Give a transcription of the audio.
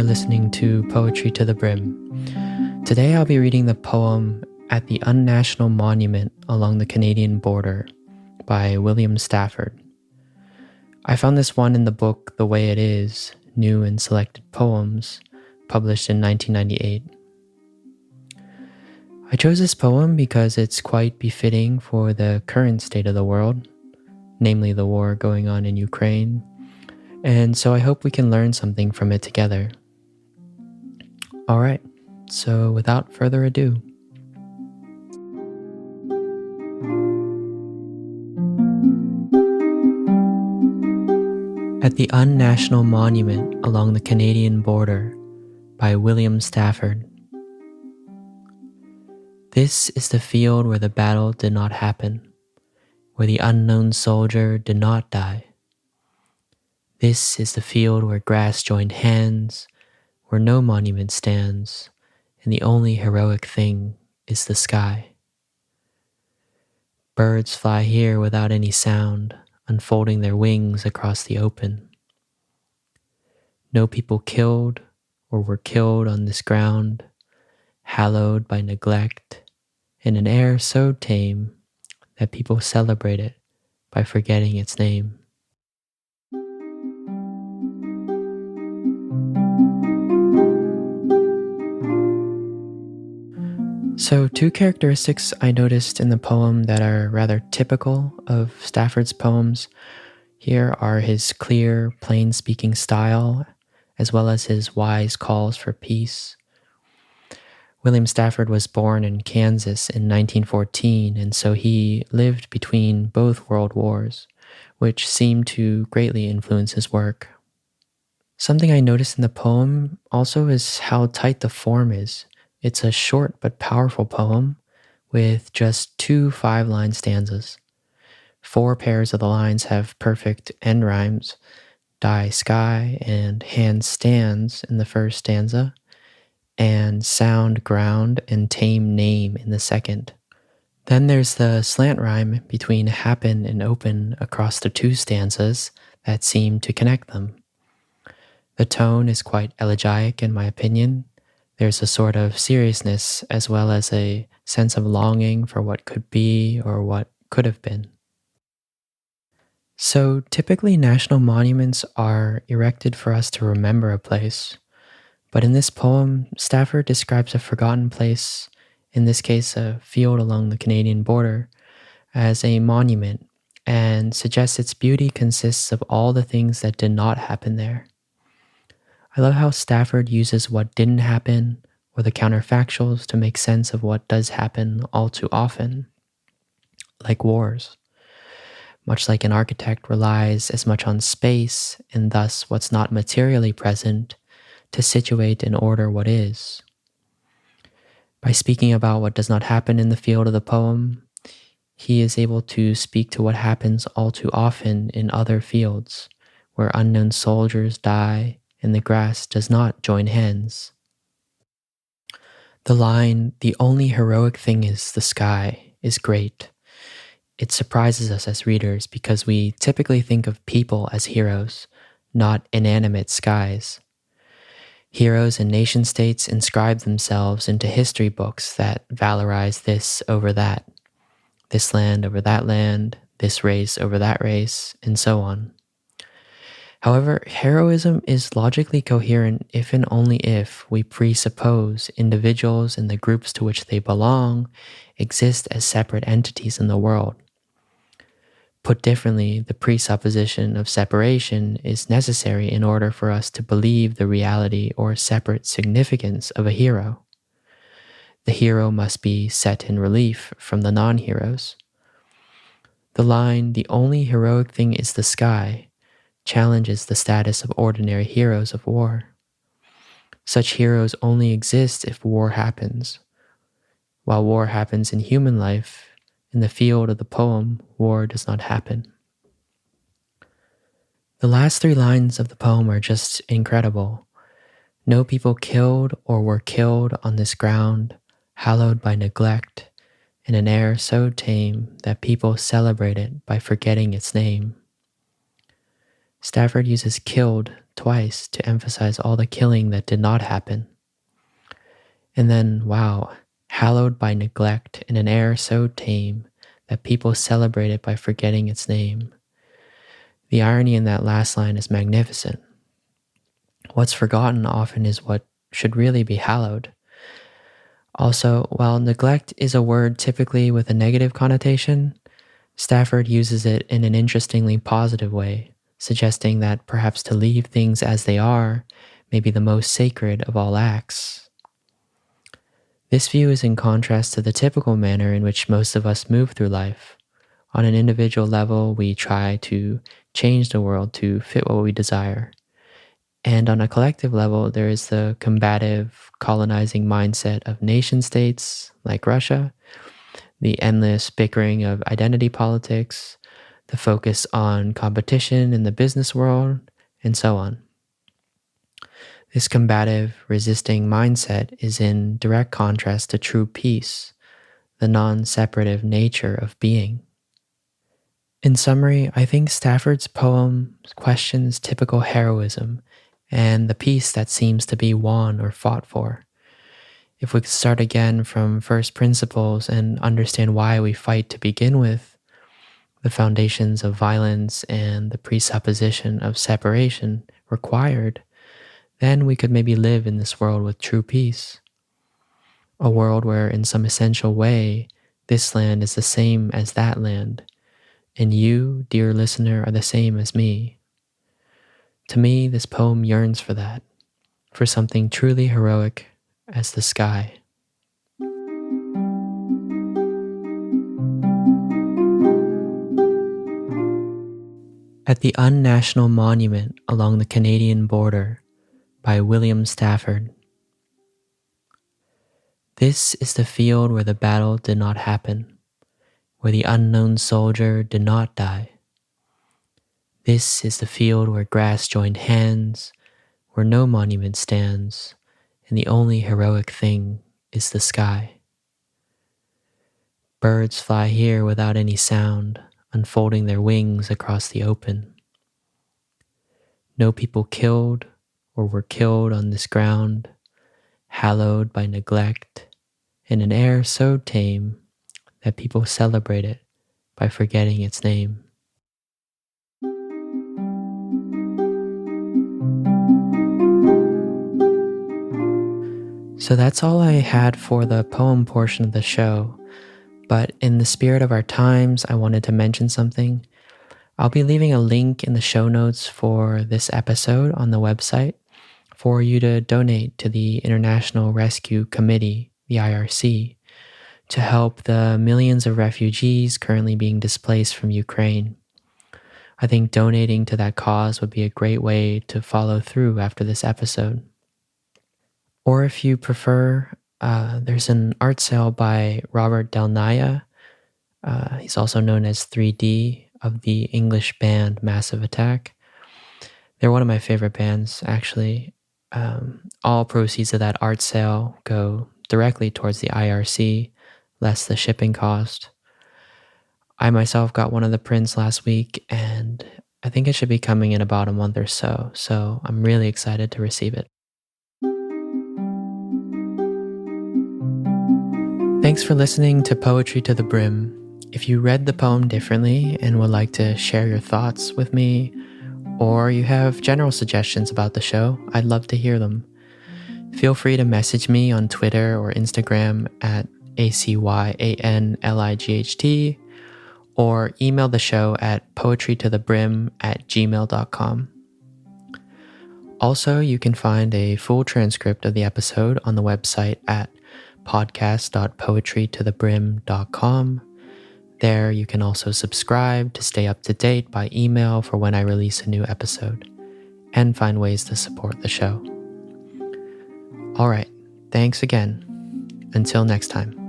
You're listening to Poetry to the Brim. Today I'll be reading the poem At the Unnational Monument Along the Canadian Border by William Stafford. I found this one in the book The Way It Is, New and Selected Poems, published in 1998. I chose this poem because it's quite befitting for the current state of the world, namely the war going on in Ukraine, and so I hope we can learn something from it together. Alright, so without further ado. At the Unnational Monument Along the Canadian Border by William Stafford. This is the field where the battle did not happen, where the unknown soldier did not die. This is the field where grass joined hands, where no monument stands, and the only heroic thing is the sky. Birds fly here without any sound, unfolding their wings across the open. No people killed or were killed on this ground, hallowed by neglect, in an air so tame that people celebrate it by forgetting its name. So, two characteristics I noticed in the poem that are rather typical of Stafford's poems here are his clear, plain-speaking style, as well as his wise calls for peace. William Stafford was born in Kansas in 1914, and so he lived between both world wars, which seemed to greatly influence his work. Something I noticed in the poem also is how tight the form is. It's a short but powerful poem with just 2 5-line stanzas. 4 pairs of the lines have perfect end rhymes, die sky and hand stands in the first stanza, and sound ground and tame name in the second. Then there's the slant rhyme between happen and open across the 2 stanzas that seem to connect them. The tone is quite elegiac in my opinion. There's a sort of seriousness as well as a sense of longing for what could be or what could have been. So typically national monuments are erected for us to remember a place, but in this poem, Stafford describes a forgotten place, in this case a field along the Canadian border, as a monument and suggests its beauty consists of all the things that did not happen there. I love how Stafford uses what didn't happen or the counterfactuals to make sense of what does happen all too often, like wars. Much like an architect relies as much on space and thus what's not materially present to situate and order what is. By speaking about what does not happen in the field of the poem, he is able to speak to what happens all too often in other fields, where unknown soldiers die and the grass does not join hands. The line, "the only heroic thing is the sky," is great. It surprises us as readers because we typically think of people as heroes, not inanimate skies. Heroes and nation-states inscribe themselves into history books that valorize this over that, this land over that land, this race over that race, and so on. However, heroism is logically coherent if and only if we presuppose individuals and the groups to which they belong exist as separate entities in the world. Put differently, the presupposition of separation is necessary in order for us to believe the reality or separate significance of a hero. The hero must be set in relief from the non-heroes. The line, "the only heroic thing is the sky," challenges the status of ordinary heroes of war. Such heroes only exist if war happens. While war happens in human life, in the field of the poem, war does not happen. The last 3 lines of the poem are just incredible. No people killed or were killed on this ground, hallowed by neglect, in an air so tame that people celebrate it by forgetting its name. Stafford uses killed twice to emphasize all the killing that did not happen. And then, wow, hallowed by neglect in an air so tame that people celebrate it by forgetting its name. The irony in that last line is magnificent. What's forgotten often is what should really be hallowed. Also, while neglect is a word typically with a negative connotation, Stafford uses it in an interestingly positive way, suggesting that perhaps to leave things as they are may be the most sacred of all acts. This view is in contrast to the typical manner in which most of us move through life. On an individual level, we try to change the world to fit what we desire. And on a collective level, there is the combative, colonizing mindset of nation states like Russia, the endless bickering of identity politics, the focus on competition in the business world, and so on. This combative, resisting mindset is in direct contrast to true peace, the non-separative nature of being. In summary, I think Stafford's poem questions typical heroism and the peace that seems to be won or fought for. If we could start again from first principles and understand why we fight to begin with, the foundations of violence and the presupposition of separation required, then we could maybe live in this world with true peace. A world where in some essential way, this land is the same as that land, and you, dear listener, are the same as me. To me, this poem yearns for that, for something truly heroic as the sky. At the Unnational Monument Along the Canadian Border by William Stafford. This is the field where the battle did not happen, where the unknown soldier did not die. This is the field where grass joined hands, where no monument stands, and the only heroic thing is the sky. Birds fly here without any sound, unfolding their wings across the open. No people killed or were killed on this ground, hallowed by neglect, in an air so tame that people celebrate it by forgetting its name. So that's all I had for the poem portion of the show, but in the spirit of our times, I wanted to mention something. I'll be leaving a link in the show notes for this episode on the website for you to donate to the International Rescue Committee, the IRC, to help the millions of refugees currently being displaced from Ukraine. I think donating to that cause would be a great way to follow through after this episode. Or if you prefer, there's an art sale by Robert Del Naya. He's also known as 3D, of the English band Massive Attack. They're one of my favorite bands, actually. All proceeds of that art sale go directly towards the IRC, less the shipping cost. I myself got one of the prints last week, and I think it should be coming in about a month or so I'm really excited to receive it. Thanks for listening to Poetry to the Brim. If you read the poem differently and would like to share your thoughts with me, or you have general suggestions about the show, I'd love to hear them. Feel free to message me on Twitter or Instagram at ACYANLIGHT, or email the show at poetrytothebrim@gmail.com. Also, you can find a full transcript of the episode on the website at podcast.poetrytothebrim.com. There you can also subscribe to stay up to date by email for when I release a new episode, and find ways to support the show. All right, thanks again. Until next time.